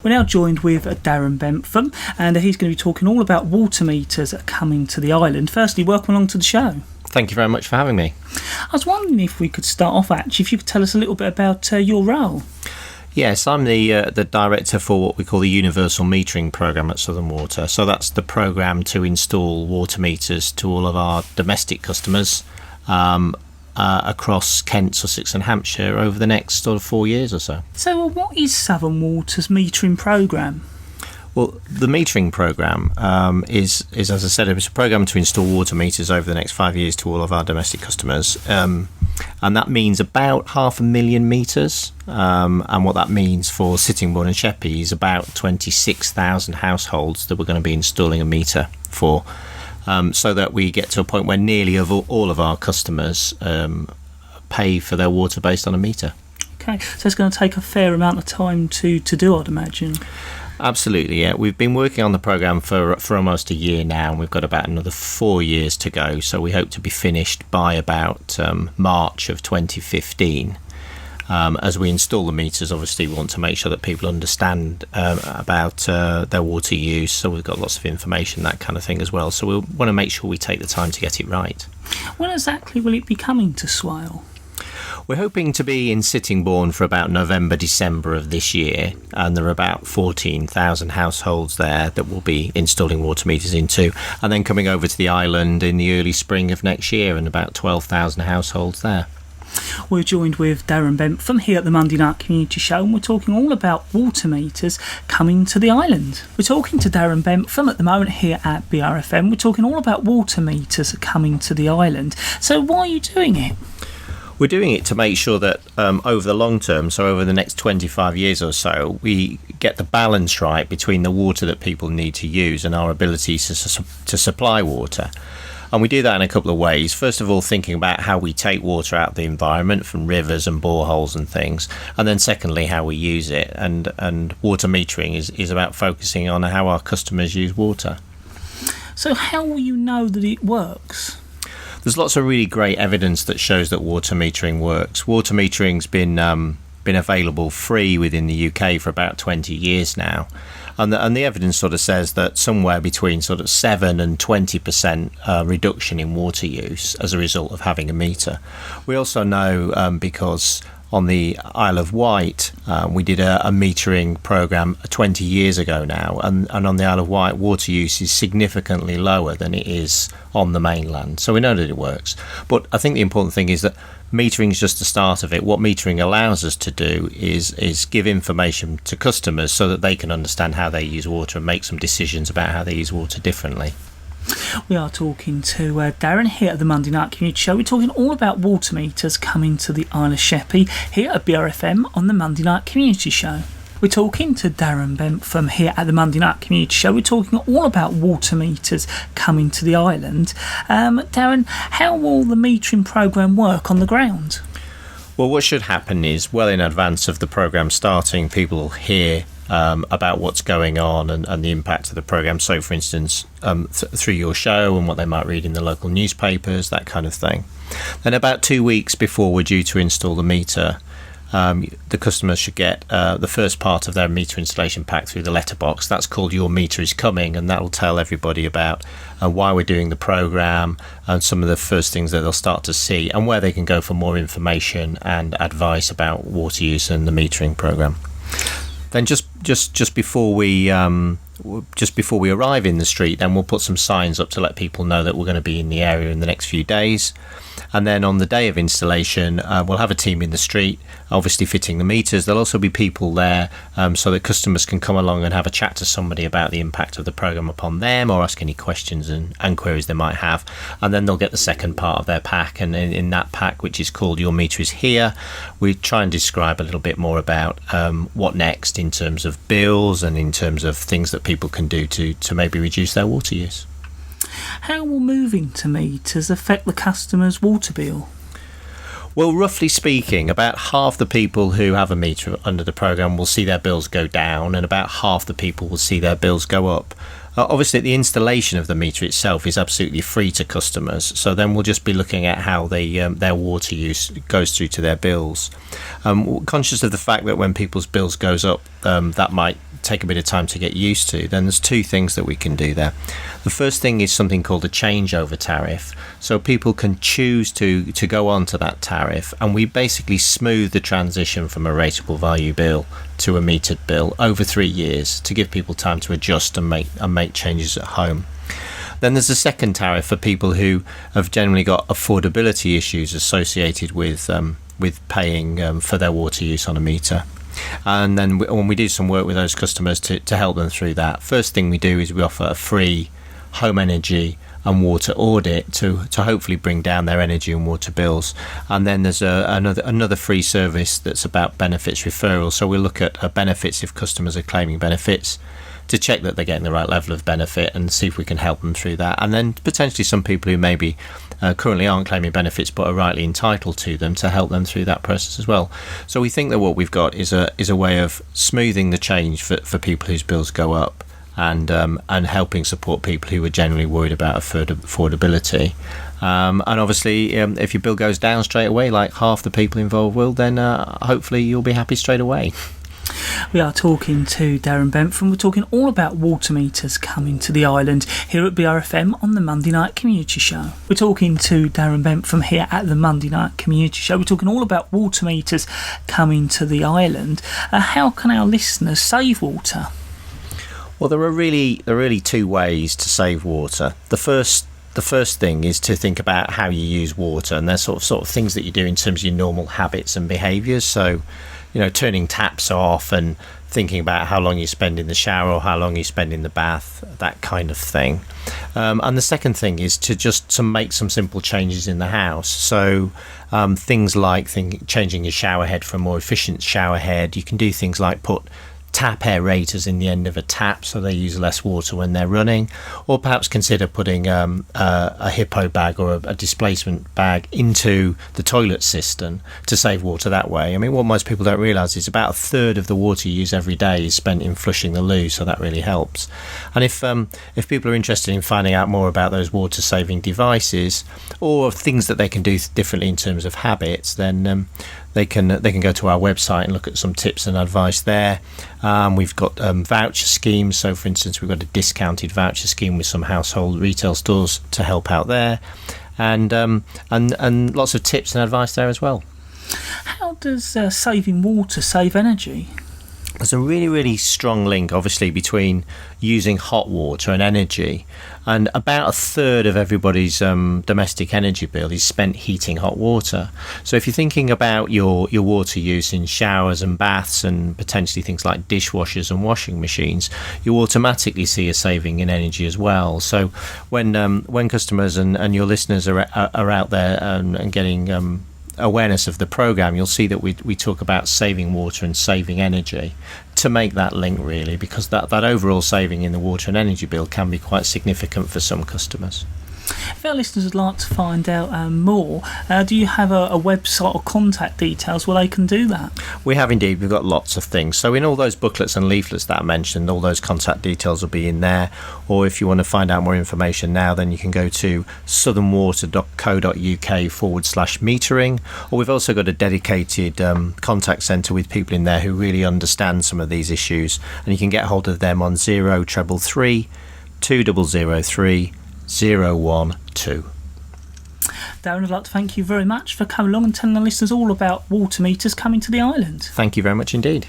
We're now joined with Darren Bentham, and he's going to be talking all about water meters coming to the island. Firstly, welcome along to the show. Thank you very much for having me. I was wondering if we could start off, actually, if you could tell us a little bit about your role. Yes, I'm the director for what we call the Universal Metering Programme at Southern Water. So that's the programme to install water meters to all of our domestic customers across Kent, Sussex and Hampshire over the next sort of 4 years or so. So what is Southern Water's metering programme? Well, the metering programme is, as I said, it's a programme to install water meters over the next 5 years to all of our domestic customers. And that means about 500,000 metres. And what that means for Sittingbourne and Sheppey is about 26,000 households that we're going to be installing a meter for. So that we get to a point where nearly all of our customers pay for their water based on a meter. Okay, so it's going to take a fair amount of time to do, I'd imagine. Absolutely, yeah. We've been working on the programme for almost a year now, and we've got about another 4 years to go. So we hope to be finished by about March of 2015. As we install the meters, obviously we want to make sure that people understand about their water use, so we've got lots of information, that kind of thing as well. So we want to make sure we take the time to get it right. When exactly will it be coming to Swale? We're hoping to be in Sittingbourne for about November, December of this year, and there are about 14,000 households there that we'll be installing water meters into, and then coming over to the island in the early spring of next year, and about 12,000 households there. We're joined with Darren Bentham here at the Monday Night Community Show, and we're talking all about water meters coming to the island. We're talking to Darren Bentham at the moment here at BRFM. We're talking all about water meters coming to the island. So why are you doing it? We're doing it to make sure that over the long term, so over the next 25 years or so, we get the balance right between the water that people need to use and our ability to supply water. And we do that in a couple of ways. First of all, thinking about how we take water out of the environment from rivers and boreholes and things. And then secondly, how we use it. And water metering is about focusing on how our customers use water. So how will you know that it works? There's lots of really great evidence that shows that water metering works. Water metering's been available free within the UK for about 20 years now. And the evidence sort of says that somewhere between sort of 7 and 20% reduction in water use as a result of having a meter. We also know because on the Isle of Wight, we did a metering programme 20 years ago now, and on the Isle of Wight, water use is significantly lower than it is on the mainland. So we know that it works. But I think the important thing is that metering is just the start of it. What metering allows us to do is give information to customers so that they can understand how they use water and make some decisions about how they use water differently. We are talking to Darren here at the Monday Night Community Show. We're talking all about water meters coming to the Isle of Sheppey here at BRFM on the Monday Night Community Show. We're talking to Darren Bentham here at the Monday Night Community Show. We're talking all about water meters coming to the island. Darren, how will the metering programme work on the ground? Well, what should happen is, well in advance of the programme starting, people will hear about what's going on and the impact of the programme. So, for instance, through your show and what they might read in the local newspapers, that kind of thing. Then about 2 weeks before we're due to install the meter, the customers should get the first part of their meter installation pack through the letterbox. That's called Your Meter is Coming, and that will tell everybody about why we're doing the programme and some of the first things that they'll start to see and where they can go for more information and advice about water use and the metering programme. Then just before we arrive in the street, then we'll put some signs up to let people know that we're going to be in the area in the next few days. And then on the day of installation, we'll have a team in the street, obviously fitting the meters. There'll also be people there so that customers can come along and have a chat to somebody about the impact of the programme upon them, or ask any questions and queries they might have. And then they'll get the second part of their pack. And in that pack, which is called Your Meter is Here, we try and describe a little bit more about what next in terms of bills and in terms of things that people can do to maybe reduce their water use. How will moving to meters affect the customer's water bill? Well, roughly speaking, about half the people who have a meter under the programme will see their bills go down, and about half the people will see their bills go up. Obviously, the installation of the meter itself is absolutely free to customers. So then we'll just be looking at how their water use goes through to their bills. Conscious of the fact that when people's bills goes up, that might take a bit of time to get used to, then there's two things that we can do there. The first thing is something called a changeover tariff. So people can choose to go on to that tariff, and we basically smooth the transition from a rateable value bill to a metered bill over 3 years to give people time to adjust and make changes at home. Then there's a second tariff for people who have generally got affordability issues associated with paying for their water use on a meter. And then when we do some work with those customers to help them through that, first thing we do is we offer a free home energy and water audit to hopefully bring down their energy and water bills. And then there's another free service that's about benefits referral. So we'll look at benefits if customers are claiming benefits, to check that they're getting the right level of benefit and see if we can help them through that. And then potentially some people who maybe currently aren't claiming benefits but are rightly entitled to them, to help them through that process as well. So we think that what we've got is a way of smoothing the change for people whose bills go up, and helping support people who are generally worried about affordability. And obviously, if your bill goes down straight away, like half the people involved will, then hopefully you'll be happy straight away. We are talking to Darren Bentham. We're talking all about water meters coming to the island here at BRFM on the Monday Night Community Show. We're talking to Darren Bentham here at the Monday Night Community Show. We're talking all about water meters coming to the island. How can our listeners save water? Well, there are really two ways to save water. The first thing is to think about how you use water, and there's sort of things that you do in terms of your normal habits and behaviours. So, turning taps off and thinking about how long you spend in the shower or how long you spend in the bath, that kind of thing. And the second thing is to make some simple changes in the house. So things like changing your shower head for a more efficient shower head. You can do things like put tap aerators in the end of a tap so they use less water when they're running, or perhaps consider putting a hippo bag or a displacement bag into the toilet cistern to save water that way. I mean, what most people don't realise is about a third of the water you use every day is spent in flushing the loo, so that really helps. And if people are interested in finding out more about those water saving devices or things that they can do differently in terms of habits, then they can go to our website and look at some tips and advice there. We've got voucher schemes. So, for instance, we've got a discounted voucher scheme with some household retail stores to help out there, and lots of tips and advice there as well. How does saving water save energy? There's a really, really strong link, obviously, between using hot water and energy. And about a third of everybody's domestic energy bill is spent heating hot water. So if you're thinking about your water use in showers and baths and potentially things like dishwashers and washing machines, you automatically see a saving in energy as well. So when customers and your listeners are out there and getting awareness of the programme, you'll see that we talk about saving water and saving energy to make that link, really, because that overall saving in the water and energy bill can be quite significant for some customers. If our listeners would like to find out more, do you have a website or contact details where they can do that? We have indeed. We've got lots of things. So in all those booklets and leaflets that I mentioned, all those contact details will be in there. Or if you want to find out more information now, then you can go to southernwater.co.uk/metering. Or we've also got a dedicated contact centre with people in there who really understand some of these issues. And you can get hold of them on 0333 2003 012. Darren, I'd like to thank you very much for coming along and telling the listeners all about water meters coming to the island. Thank you very much indeed.